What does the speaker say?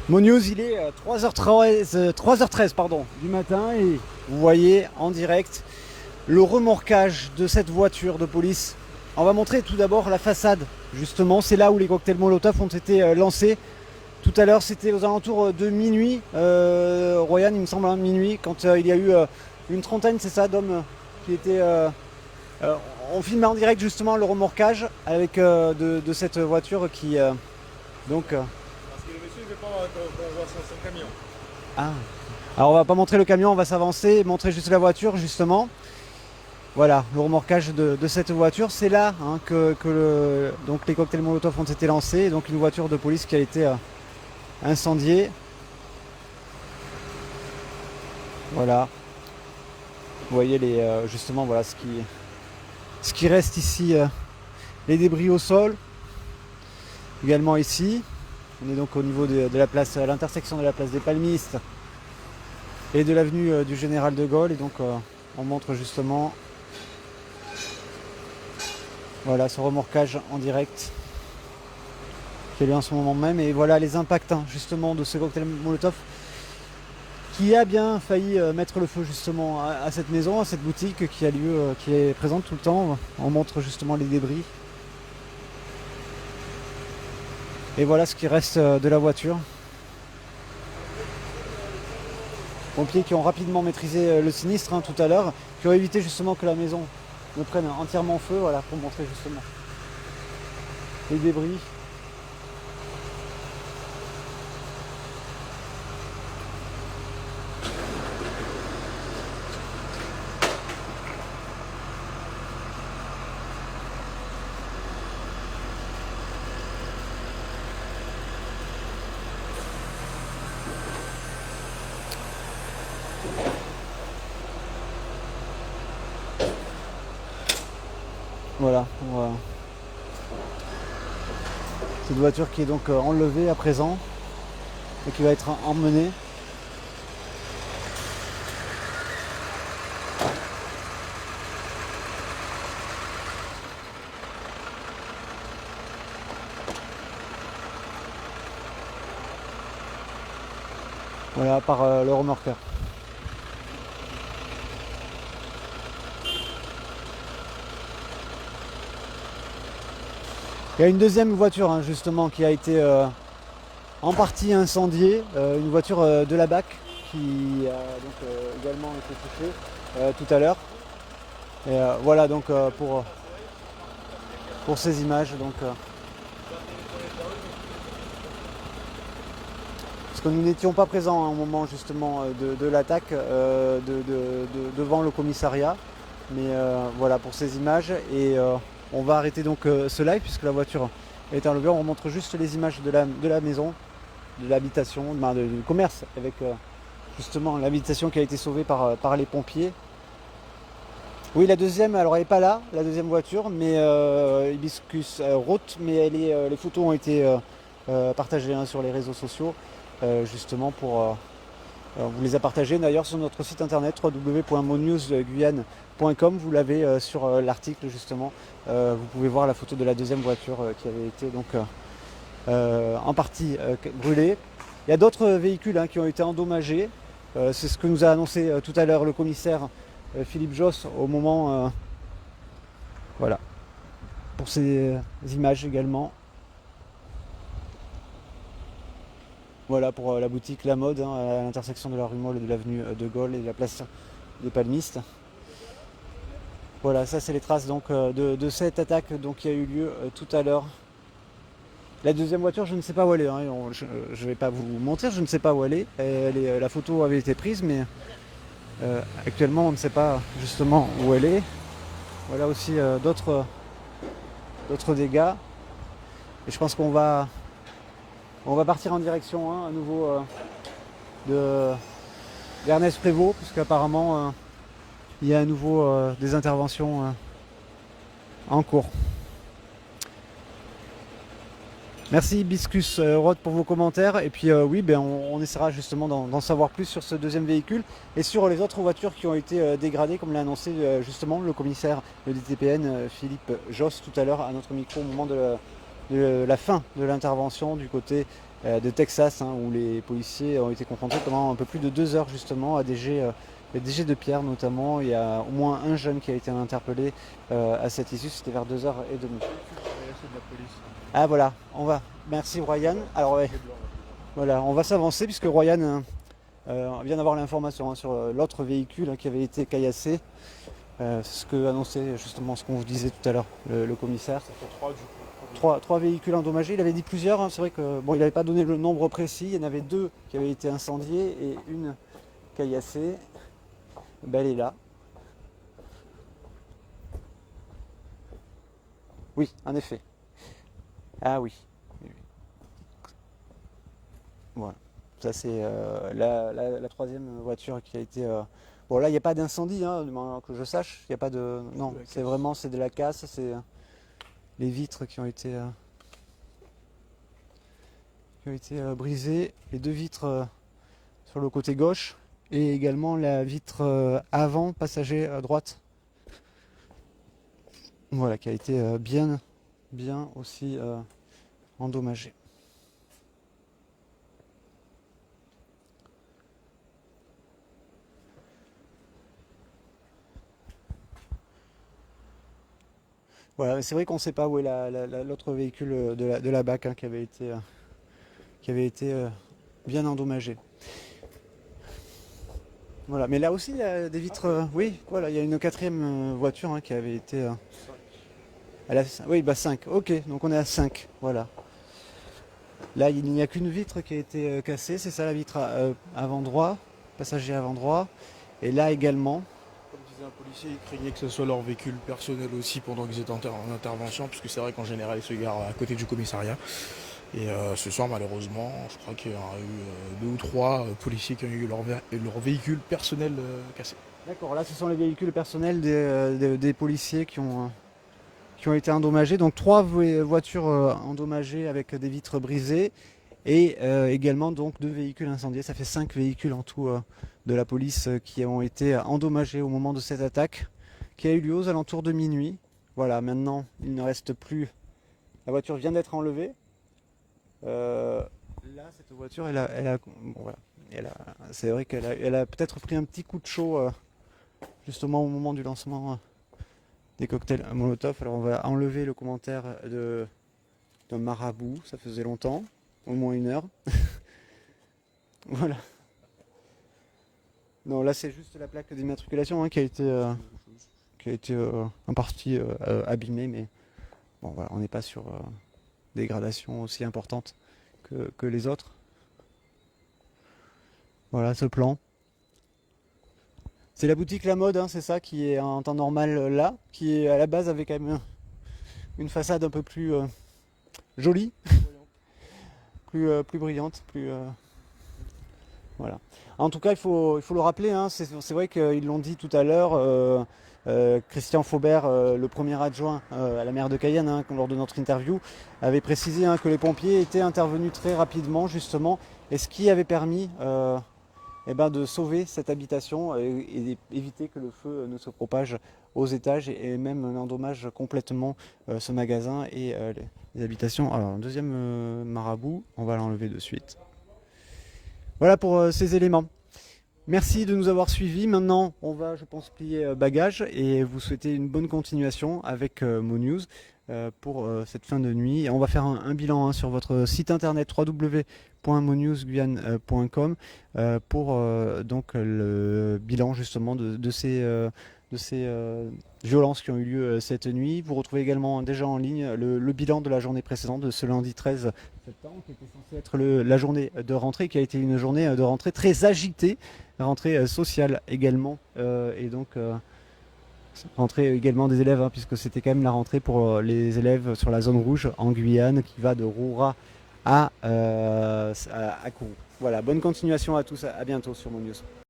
Mon news, il est 3h13 pardon, du matin et vous voyez en direct le remorquage de cette voiture de police. On va montrer tout d'abord la façade, justement, c'est là où les cocktails Molotov ont été lancés. Tout à l'heure, c'était aux alentours de minuit, Royan, il me semble, hein, minuit, quand il y a eu une trentaine, c'est ça, d'hommes qui étaient... euh, on filmait en direct justement le remorquage avec de cette voiture qui... donc... Parce que le monsieur ne veut pas qu'on voit son camion. Ah. Alors on va pas montrer le camion, on va s'avancer, montrer juste la voiture justement. Voilà, le remorquage de cette voiture, c'est là hein, donc les cocktails Molotov ont été lancés, donc une voiture de police qui a été incendiée. Voilà, vous voyez justement voilà ce qui reste ici, les débris au sol, également ici. On est donc au niveau de la place, à l'intersection de la place des Palmistes et de l'avenue du Général de Gaulle, et donc on montre justement voilà ce remorquage en direct qui a lieu en ce moment même, et voilà les impacts hein, justement de ce cocktail Molotov qui a bien failli mettre le feu justement à cette maison, à cette boutique qui a lieu, qui est présente tout le temps. On montre justement les débris. Et voilà ce qui reste de la voiture. Pompiers qui ont rapidement maîtrisé le sinistre hein, tout à l'heure, qui ont évité justement que la maison ne prenne entièrement feu, voilà, pour montrer justement les débris. Voilà, cette voiture qui est donc enlevée à présent et qui va être emmenée. Voilà, par le remorqueur. Il y a une deuxième voiture hein, justement qui a été en partie incendiée, une voiture de la BAC qui a donc également été touchée tout à l'heure. Et voilà donc pour ces images. Donc, parce que nous n'étions pas présents hein, au moment justement de l'attaque devant le commissariat. Mais voilà pour ces images. Et on va arrêter donc ce live puisque la voiture est enlevée. On remontre juste les images de la maison, de l'habitation, du commerce, avec justement l'habitation qui a été sauvée par les pompiers. Oui, la deuxième, alors elle n'est pas là, la deuxième voiture, mais Hibiscus Route, mais les photos ont été partagées hein, sur les réseaux sociaux, justement pour... on vous les a partagées d'ailleurs sur notre site internet www.monewsguyane.com. Vous l'avez sur l'article justement. Vous pouvez voir la photo de la deuxième voiture qui avait été donc en partie brûlée. Il y a d'autres véhicules hein, qui ont été endommagés. C'est ce que nous a annoncé tout à l'heure le commissaire Philippe Josse au moment voilà pour ces images également. Voilà pour la boutique La Mode hein, à l'intersection de la rue Molle et de l'avenue de Gaulle et de la place des Palmistes. Voilà, ça c'est les traces donc de cette attaque donc, qui a eu lieu tout à l'heure. La deuxième voiture, je ne sais pas où elle est. Hein, je ne vais pas vous mentir, je ne sais pas où elle est. La photo avait été prise, mais actuellement on ne sait pas justement où elle est. Voilà aussi d'autres dégâts. Et je pense qu'on va partir en direction hein, à nouveau d'Ernest Prévost, puisqu'apparemment il y a à nouveau des interventions en cours. Merci Biscus Rod pour vos commentaires. Et puis oui, ben, on essaiera justement d'en savoir plus sur ce deuxième véhicule et sur les autres voitures qui ont été dégradées, comme l'a annoncé justement le commissaire de DTPN Philippe Josse tout à l'heure à notre micro au moment de la fin de l'intervention du côté de Texas, hein, où les policiers ont été confrontés pendant un peu plus de 2 heures justement à des jets de pierre notamment. Il y a au moins un jeune qui a été interpellé à cette issue, c'était vers 2h30. Ah voilà, on va. Merci Royan. Alors ouais, voilà, on va s'avancer puisque Royan vient d'avoir l'information hein, sur l'autre véhicule hein, qui avait été caillassé. Ce que annonçait justement ce qu'on vous disait tout à l'heure, le commissaire. Ça fait 3 du coup. Trois véhicules endommagés, il avait dit plusieurs, hein. C'est vrai que bon, il n'avait pas donné le nombre précis, il y en avait 2 qui avaient été incendiés et une caillassée. Ben, elle est là. Oui, en effet. Ah oui. Voilà. Ça c'est la troisième voiture qui a été. Bon là il n'y a pas d'incendie, hein, que je sache. Il n'y a pas de. Non, c'est vraiment c'est de la casse, c'est les vitres qui ont été brisées, les 2 vitres sur le côté gauche et également la vitre avant passager à droite. Voilà, qui a été bien aussi endommagée. Voilà, c'est vrai qu'on ne sait pas où est l'autre véhicule de la BAC hein, qui avait été bien endommagé. Voilà, mais là aussi il y a des vitres. Oui, voilà, il y a une 4e voiture hein, qui avait été. Oui, bah 5. Ok, donc on est à 5. Voilà. Là, il n'y a qu'une vitre qui a été cassée, c'est ça la vitre avant droit, passager avant droit. Et là également. Comme disait un policier, ils craignaient que ce soit leur véhicule personnel aussi pendant qu'ils étaient en intervention, puisque c'est vrai qu'en général ils se garent à côté du commissariat. Et ce soir malheureusement, je crois qu'il y aura eu 2 ou 3 policiers qui ont eu leur véhicule personnel cassé. D'accord, là ce sont les véhicules personnels des policiers qui ont été endommagés. Donc 3 voitures endommagées avec des vitres brisées et également donc 2 véhicules incendiés. Ça fait 5 véhicules en tout de la police qui ont été endommagés au moment de cette attaque qui a eu lieu aux alentours de minuit. Voilà, maintenant il ne reste plus. La voiture vient d'être enlevée. Là, cette voiture, bon, voilà. C'est vrai qu'elle a peut-être pris un petit coup de chaud justement au moment du lancement des cocktails Molotov. Alors on va enlever le commentaire de Marabout, ça faisait longtemps, au moins 1 heure. Voilà. Non, là c'est juste la plaque d'immatriculation hein, qui a été en partie abîmée, mais bon voilà, on n'est pas sur des gradations aussi importantes que les autres. Voilà ce plan. C'est la boutique La Mode, hein, c'est ça qui est en temps normal là, qui est à la base avec quand même une façade un peu plus jolie, plus brillante, voilà. En tout cas, il faut le rappeler, hein, c'est vrai qu'ils l'ont dit tout à l'heure. Christian Faubert, le premier adjoint à la maire de Cayenne, hein, lors de notre interview, avait précisé hein, que les pompiers étaient intervenus très rapidement, justement, et ce qui avait permis de sauver cette habitation et éviter que le feu ne se propage aux étages et même n'endommage complètement ce magasin et les habitations. Alors, un deuxième marabout, on va l'enlever de suite. Voilà pour ces éléments. Merci de nous avoir suivis. Maintenant, on va, je pense, plier bagage et vous souhaiter une bonne continuation avec MoNews pour cette fin de nuit. Et on va faire un bilan hein, sur votre site internet www.monewsguyane.com pour donc le bilan justement de ces violences qui ont eu lieu cette nuit. Vous retrouvez également déjà en ligne le bilan de la journée précédente de ce lundi 13 septembre qui était censé être la journée de rentrée, qui a été une journée de rentrée très agitée, rentrée sociale également et donc rentrée également des élèves hein, puisque c'était quand même la rentrée pour les élèves sur la zone rouge en Guyane qui va de Roura à Kourou. Voilà, bonne continuation à tous, à bientôt sur MoNews.